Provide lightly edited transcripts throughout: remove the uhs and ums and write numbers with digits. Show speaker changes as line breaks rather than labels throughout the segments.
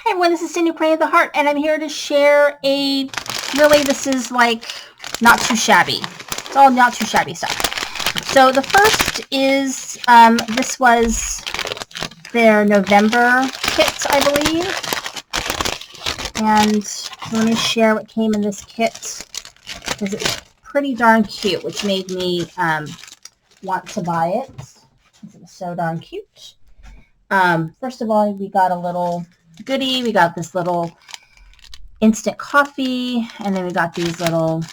Hi everyone, this is Cindy Crane of the Heart, and I'm here to share this is like not too shabby. It's all not too shabby stuff. So the first is, this was their November kit, I believe. And let me share what came in this kit, because it's pretty darn cute, which made me want to buy it. It was so darn cute. First of all, we got a little goodie. We got this little instant coffee, and then we got these little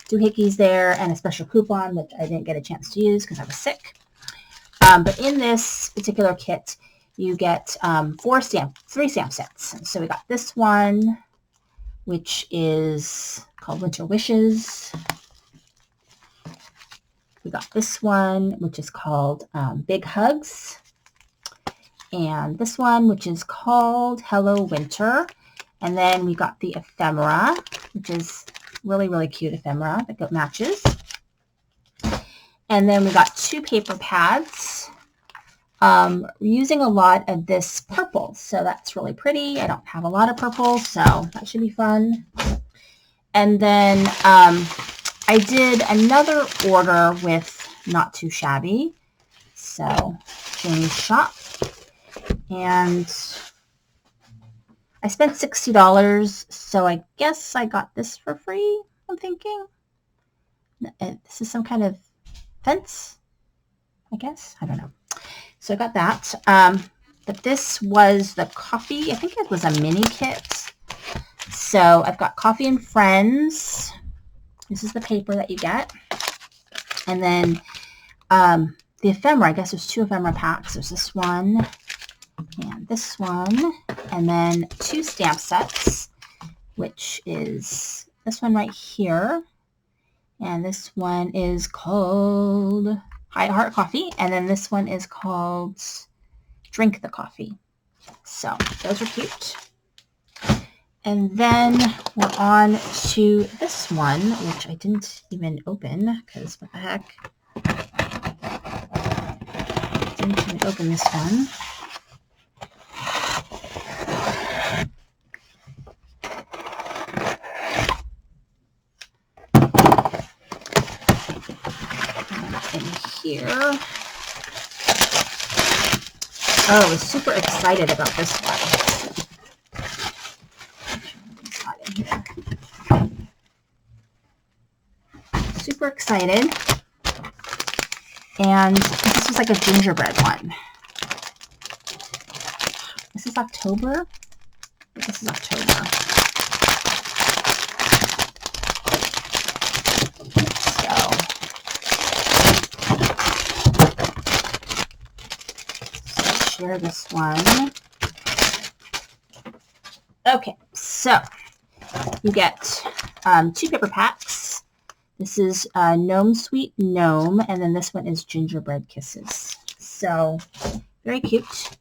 doohickeys there and a special coupon, which I didn't get a chance to use because I was sick. But in this particular kit, you get 3 stamp sets. So we got this one, which is called Winter Wishes. We got this one, which is called Big Hugs. And this one, which is called Hello Winter. And then we got the ephemera, which is really, really cute ephemera that matches. And then we got 2 paper pads. Using a lot of this purple, so that's really pretty. I don't have a lot of purple, so that should be fun. And then I did another order with Not Too Shabby, so Jane's Shop. And I spent $60, so I guess I got this for free, I'm thinking. This is some kind of fence, I guess. I don't know. So I got that. But this was the coffee. I think it was a mini kit. So I've got Coffee and Friends. This is the paper that you get. And then the ephemera, I guess there's 2 ephemera packs. There's this one and this one, and then 2 stamp sets, which is this one right here, and this one is called Heart Coffee, and then this one is called Drink the Coffee. So those are cute. And then we're on to this one, which I didn't even open, because what the heck, didn't even open this one. Here. Oh, I was super excited about this one. Super excited. And this was like a gingerbread one. This is October. This is October. Share this one. Okay, so you get 2 paper packs. This is Gnome Sweet Gnome, and then this one is Gingerbread Kisses. So very cute.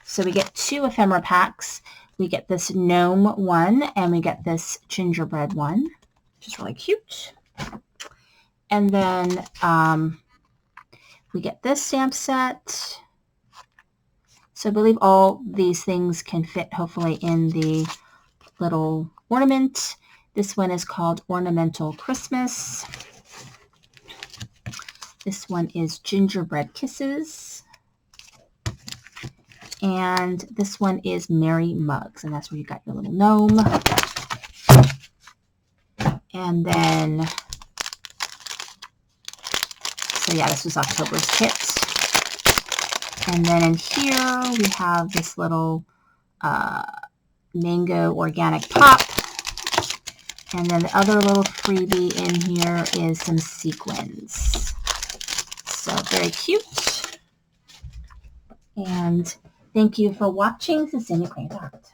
So we get 2 ephemera packs. We get this gnome one, and we get this gingerbread one, which is really cute. And then we get this stamp set. So I believe all these things can fit hopefully in the little ornament. This one is called Ornamental Christmas. This one is Gingerbread Kisses. And this one is Merry Mugs. And that's where you got your little gnome. And then... So yeah, this was October's kit. And then in here, we have this little mango organic pop. And then the other little freebie in here is some sequins. So very cute. And thank you for watching. This is Cindy Crane of the Heart.